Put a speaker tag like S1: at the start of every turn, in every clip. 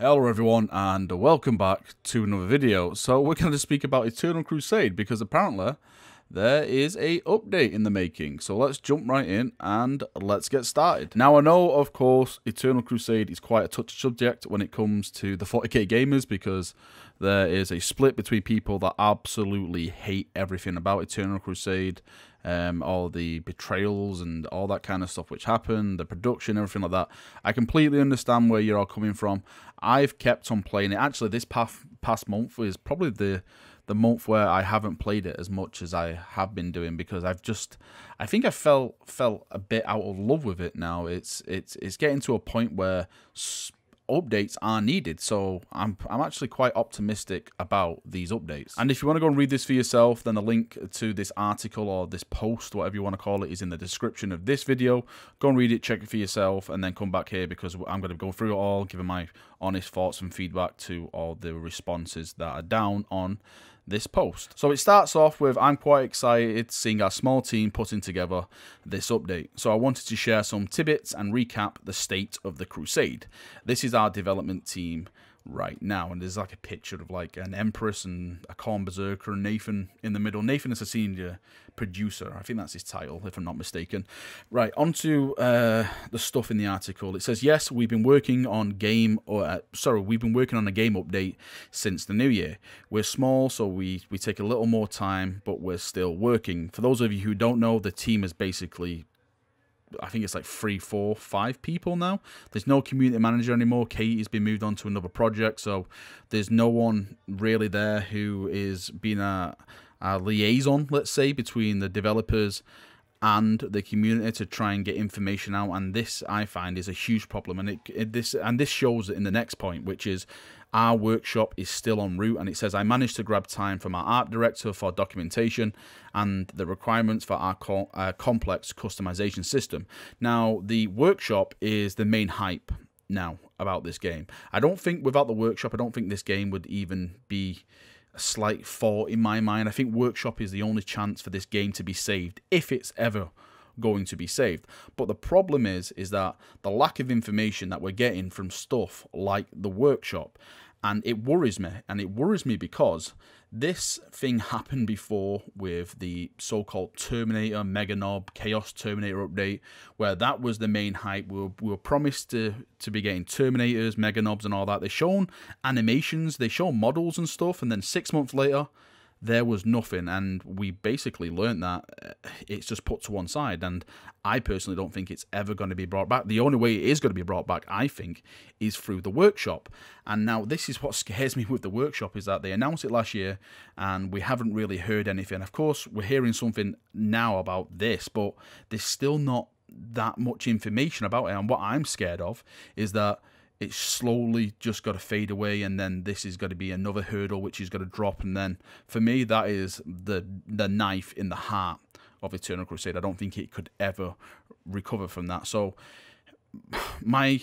S1: Hello everyone and welcome back to another video. So we're going to speak about Eternal Crusade because apparently there is a update in the making. So let's jump right in and let's get started. Now I know of course Eternal Crusade is quite a touchy subject when it comes to the 40k gamers because there is a split between people that absolutely hate everything about Eternal Crusade. All the betrayals and all that kind of stuff which happened, the production, everything like that. I completely understand where you're all coming from. I've kept on playing it. Actually, this past month is probably the month where I haven't played it as much as I have been doing because I think I felt a bit out of love with it now. It's getting to a point where updates are needed, so I'm actually quite optimistic about these updates. And if you want to go and read this for yourself, then the link to this article or this post, whatever you want to call it, is in the description of this video. Go and read it, check it for yourself, and then come back here because I'm going to go through it all, giving my honest thoughts and feedback to all the responses that are down on this post. So it starts off with, I'm quite excited seeing our small team putting together this update. So I wanted to share some tidbits and recap the state of the Crusade. This is our development team right now, and there's like a picture of like an Empress and a Khorne Berserker and Nathan in the middle. Nathan is a senior producer, I think that's his title if I'm not mistaken. Right, onto the stuff in the article. It says, yes, we've been working on a game update since the new year. We're small, so we take a little more time, but we're still working. For those of you who don't know, the team is basically, I think it's like 3, 4, 5 people now. There's no community manager anymore. Kate has been moved on to another project, so there's no one really there who is being a liaison, let's say, between the developers and the community to try and get information out. And this, I find, is a huge problem. And this shows it in the next point, which is our workshop is still en route. And it says, I managed to grab time from our art director for documentation and the requirements for our complex customization system. Now, the workshop is the main hype now about this game. I don't think without the workshop, I don't think this game would even be a slight thought in my mind. I think workshop is the only chance for this game to be saved, if it's ever going to be saved. But the problem is that the lack of information that we're getting from stuff like the workshop, and it worries me because this thing happened before with the so-called Terminator Mega Nob Chaos Terminator update, where that was the main hype. We were promised to be getting Terminators, Mega Nobs and all that. They shown animations, they shown models and stuff, and then 6 months later, there was nothing, and we basically learned that it's just put to one side, and I personally don't think it's ever going to be brought back. The only way it is going to be brought back, I think, is through the workshop. And now this is what scares me with the workshop, is that they announced it last year, and we haven't really heard anything. Of course, we're hearing something now about this, but there's still not that much information about it, and what I'm scared of is that it's slowly just got to fade away, and then this is going to be another hurdle which is going to drop, and then for me that is the knife in the heart of Eternal Crusade. I don't think it could ever recover from that. So my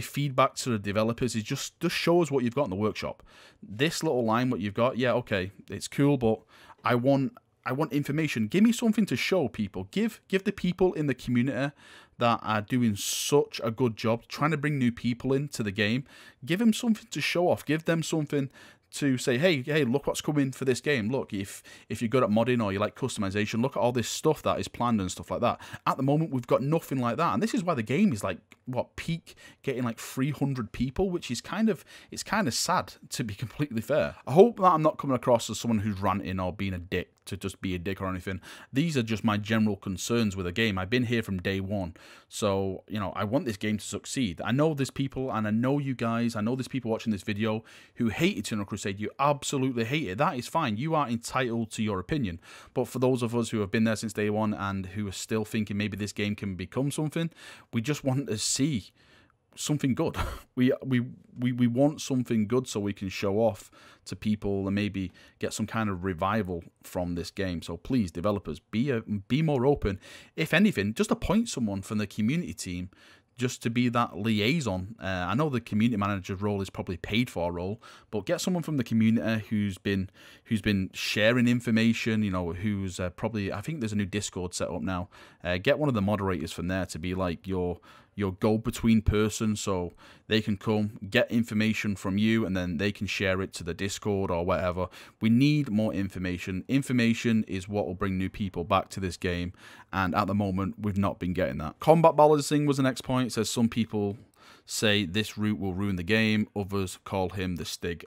S1: feedback to the developers is just show us what you've got in the workshop. This little line, what you've got, yeah, okay, it's cool, but I want information. Give me something to show people. Give the people in the community that are doing such a good job trying to bring new people into the game, give them something to show off. Give them something to say, hey, look what's coming for this game. Look, if you're good at modding or you like customization, look at all this stuff that is planned and stuff like that. At the moment, we've got nothing like that, and this is why the game is like, what, peak getting like 300 people, which is kind of sad, to be completely fair. I hope that I'm not coming across as someone who's ranting or being a dick to just be a dick or anything. These are just my general concerns with the game. I've been here from day one, so you know I want this game to succeed. I know there's people, and I know you guys, I know there's people watching this video who hate Eternal Crusade. You absolutely hate it. That is fine. You are entitled to your opinion. But for those of us who have been there since day one and who are still thinking maybe this game can become something, we just want to see something good. We want something good so we can show off to people and maybe get some kind of revival from this game. So please, developers, be more open. If anything, just appoint someone from the community team just to be that liaison. I know the community manager's role is probably paid for a role, but get someone from the community who's been sharing information, you know, who's probably, I think there's a new Discord set up now. Get one of the moderators from there to be like your your go-between person, so they can come get information from you and then they can share it to the Discord or whatever. We need more information. Information is what will bring new people back to this game, and at the moment we've not been getting that. Combat balancing was the next point. It says some people say this route will ruin the game, others call him the Stig.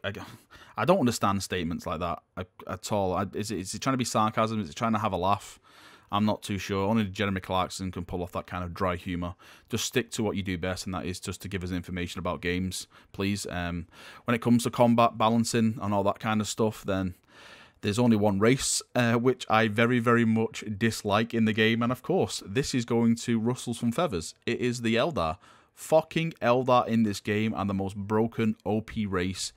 S1: I don't understand statements like that at all. Is it trying to be sarcasm? Is it trying to have a laugh? I'm not too sure. Only Jeremy Clarkson can pull off that kind of dry humour. Just stick to what you do best, and that is just to give us information about games, please. When it comes to combat balancing and all that kind of stuff, then there's only one race, which I very, very much dislike in the game. And of course, this is going to rustle some feathers. It is the Eldar. Fucking Eldar in this game are the most broken OP race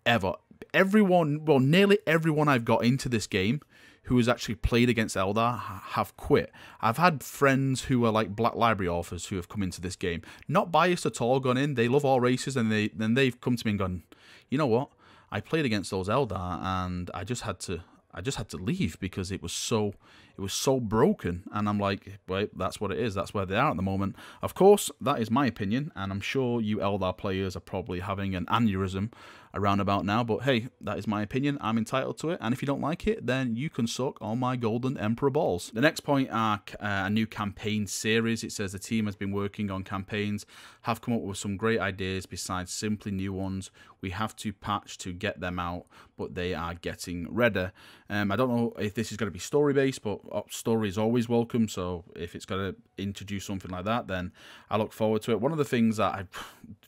S1: ever. Everyone, well, nearly everyone I've got into this game who has actually played against Eldar have quit. I've had friends who are like Black Library authors who have come into this game, not biased at all, gone in. They love all races, and they've come to me and gone, you know what? I played against those Eldar, and I just had to leave because it was so broken. And I'm like, wait, that's what it is. That's where they are at the moment. Of course, that is my opinion, and I'm sure you Eldar players are probably having an aneurysm around about now, but hey, that is my opinion. I'm entitled to it, and if you don't like it, then you can suck on my golden emperor balls. The next point are a new campaign series. It says the team has been working on campaigns, have come up with some great ideas besides simply new ones. We have to patch to get them out, but they are getting ready. I don't know if this is going to be story-based, but story is always welcome, so if it's going to introduce something like that, then I look forward to it. One of the things that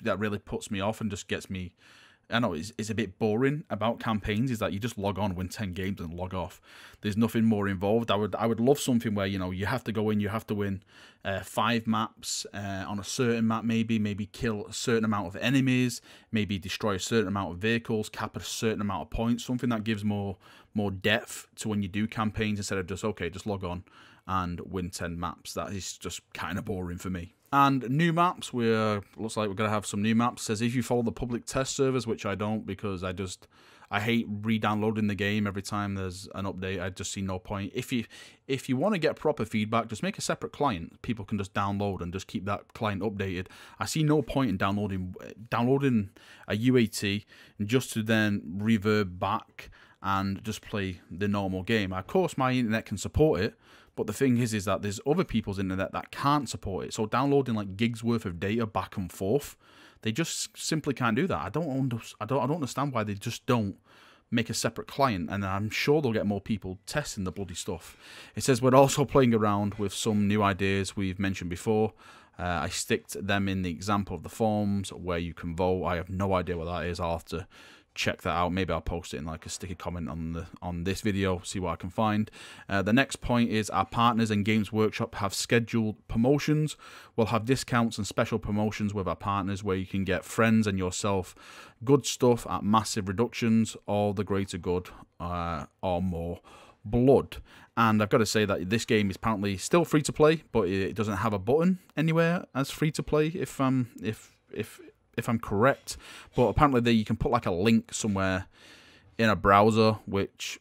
S1: really puts me off and just gets me, I know it's a bit boring about campaigns, is that you just log on, win 10 games and log off. There's nothing more involved. I would love something where, you know, you have to go in, you have to win 5 maps on a certain map, maybe kill a certain amount of enemies, maybe destroy a certain amount of vehicles, cap a certain amount of points, something that gives more depth to when you do campaigns instead of just, okay, just log on and win 10 maps. That is just kind of boring for me. And new maps, looks like we're going to have some new maps. It says if you follow the public test servers, which I don't, because I hate re-downloading the game every time there's an update. I just see no point. If you want to get proper feedback, just make a separate client. People can just download and just keep that client updated. I see no point in downloading a UAT just to then revert back and just play the normal game. Of course, my internet can support it, but the thing is that there's other people's internet that can't support it. So downloading like gigs worth of data back and forth, they just simply can't do that. I don't understand why they just don't make a separate client, and I'm sure they'll get more people testing the bloody stuff. It says we're also playing around with some new ideas we've mentioned before. I sticked them in the example of the forums where you can vote. I have no idea what that is. I'll have to check that out. Maybe I'll post it in like a sticky comment on this video, see what I can find. The next point is our partners and Games Workshop have scheduled promotions. We'll have discounts and special promotions with our partners where you can get friends and yourself good stuff at massive reductions, all the greater good or more blood. And I've got to say that this game is apparently still free to play, but it doesn't have a button anywhere as free to play if I'm correct. But apparently you can put like a link somewhere in a browser which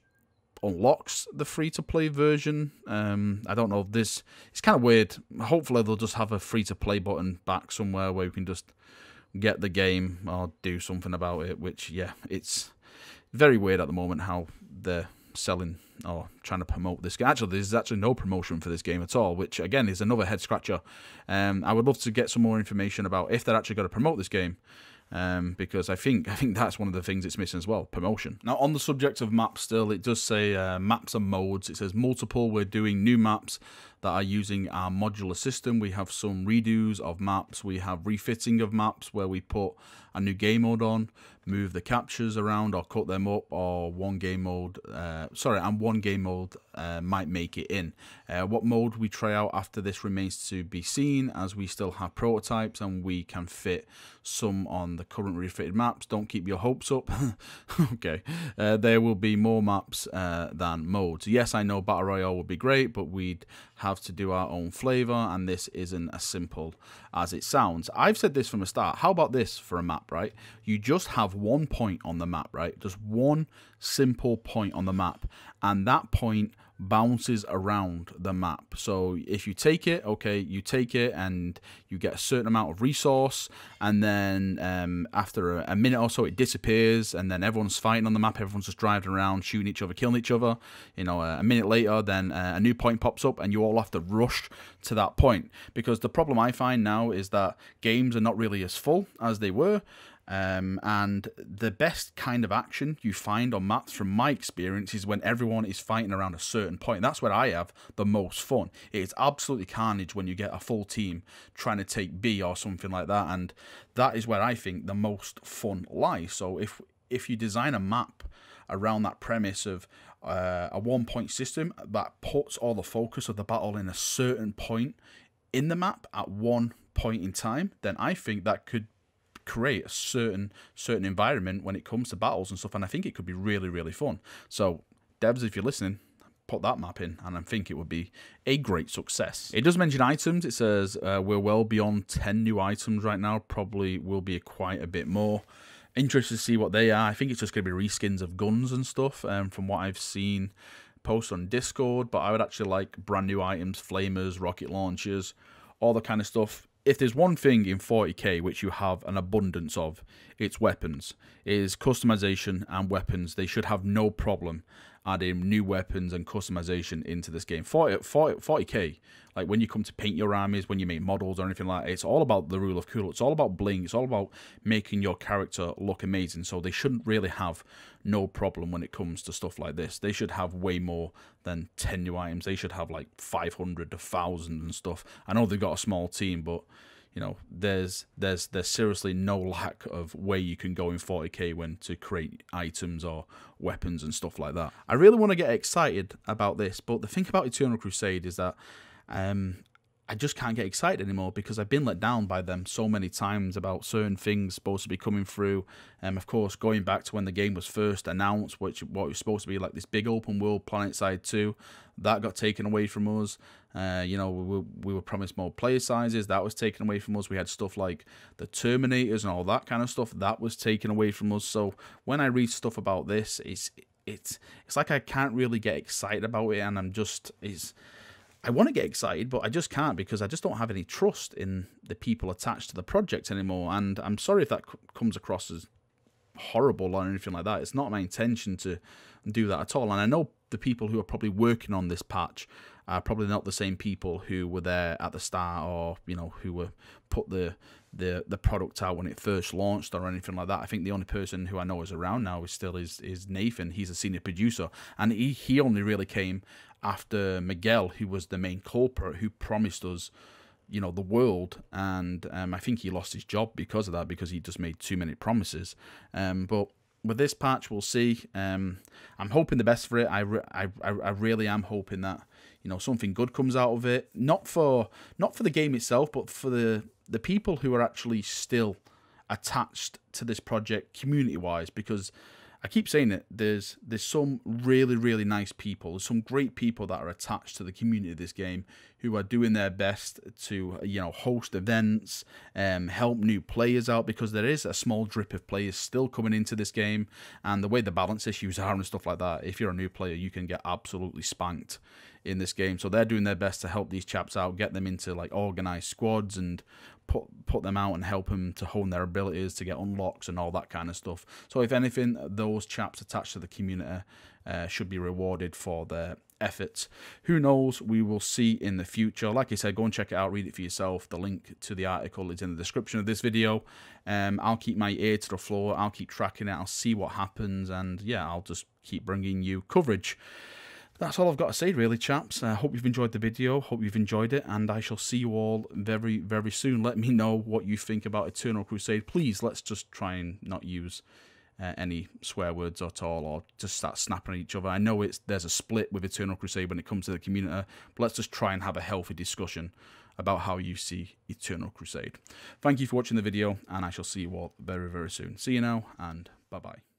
S1: unlocks the free-to-play version. I don't know, it's kind of weird. Hopefully they'll just have a free-to-play button back somewhere where you can just get the game or do something about it, which, yeah, it's very weird at the moment how they're selling or trying to promote this game. Actually, there's actually no promotion for this game at all, which again is another head scratcher. I would love to get some more information about if they're actually going to promote this game, because I think that's one of the things it's missing as well, promotion. Now, on the subject of maps still, it does say maps and modes. It says multiple. We're doing new maps that are using our modular system. We have some redos of maps. We have refitting of maps where we put a new game mode on, move the captures around or cut them up, or one game mode might make it in. What mode we try out after this remains to be seen, as we still have prototypes and we can fit some on the current refitted maps. Don't keep your hopes up. Okay, there will be more maps than modes. Yes, I know Battle Royale would be great, but we'd have to do our own flavor, and this isn't as simple as it sounds. I've said this from the start. How about this for a map, right? You just have 1 point on the map, right? Just one simple point on the map, and that point bounces around the map. So if you take it, okay, you take it and you get a certain amount of resource, and then after a minute or so it disappears, and then everyone's fighting on the map, everyone's just driving around, shooting each other, killing each other. You know, a minute later, then a new point pops up and you all have to rush to that point. Because the problem I find now is that games are not really as full as they were. And the best kind of action you find on maps, from my experience, is when everyone is fighting around a certain point. That's where I have the most fun. It's absolutely carnage when you get a full team trying to take B or something like that, and that is where I think the most fun lies. So if you design a map around that premise of a one-point system that puts all the focus of the battle in a certain point in the map at one point in time, then I think that could create a certain environment when it comes to battles and stuff, and I think it could be really, really fun. So devs, if you're listening, put that map in, and I think it would be a great success. It does mention items. It says we're well beyond 10 new items right now, probably will be quite a bit more. Interested to see what they are. I think it's just going to be reskins of guns and stuff, from what I've seen post on Discord, but I would actually like brand new items, flamers, rocket launchers, all the kind of stuff. If there's one thing in 40k which you have an abundance of, it's weapons. It is customization and weapons. They should have no problem adding new weapons and customization into this game. 40k, like when you come to paint your armies, when you make models or anything like that, it's all about the rule of cool. It's all about bling. It's all about making your character look amazing. So they shouldn't really have no problem when it comes to stuff like this. They should have way more than 10 new items. They should have like 500 to 1,000 and stuff. I know they've got a small team, but you know, there's seriously no lack of way you can go in 40k when to create items or weapons and stuff like that. I really want to get excited about this, but the thing about Eternal Crusade is that I just can't get excited anymore because I've been let down by them so many times about certain things supposed to be coming through. Of course, going back to when the game was first announced, what was supposed to be like this big open world PlanetSide 2, that got taken away from us. You know, we were promised more player sizes, that was taken away from us. We had stuff like the Terminators and all that kind of stuff, that was taken away from us. So when I read stuff about this, it's like I can't really get excited about it, and I want to get excited, but I just can't because I just don't have any trust in the people attached to the project anymore. And I'm sorry if that comes across as horrible or anything like that. It's not my intention to do that at all. And I know the people who are probably working on this patch are probably not the same people who were there at the start, or you know, who were put the product out when it first launched or anything like that. I think the only person who I know is around now is Nathan. He's a senior producer, and he only really came after Miguel, who was the main culprit, who promised us, you know, the world, and I think he lost his job because of that, because he just made too many promises. But with this patch, we'll see. I'm hoping the best for it. I really am hoping that, you know, something good comes out of it. Not for the game itself, but for the people who are actually still attached to this project community-wise, because I keep saying it, there's some really, really nice people. There's some great people that are attached to the community of this game who are doing their best to, you know, host events, help new players out, because there is a small drip of players still coming into this game, and the way the balance issues are and stuff like that, if you're a new player, you can get absolutely spanked in this game. So they're doing their best to help these chaps out, get them into like organized squads, and put them out and help them to hone their abilities, to get unlocks and all that kind of stuff. So if anything, those chaps attached to the community should be rewarded for their efforts. Who knows? We will see in the future. Like I said, go and check it out, read it for yourself. The link to the article is in the description of this video. I'll keep my ear to the floor. I'll keep tracking it. I'll see what happens, and yeah, I'll just keep bringing you coverage. That's all I've got to say, really, chaps. I hope you've enjoyed the video. Hope you've enjoyed it, and I shall see you all very, very soon. Let me know what you think about Eternal Crusade. Please, let's just try and not use any swear words at all, or just start snapping at each other. I know there's a split with Eternal Crusade when it comes to the community, but let's just try and have a healthy discussion about how you see Eternal Crusade. Thank you for watching the video, and I shall see you all very, very soon. See you now, and bye-bye.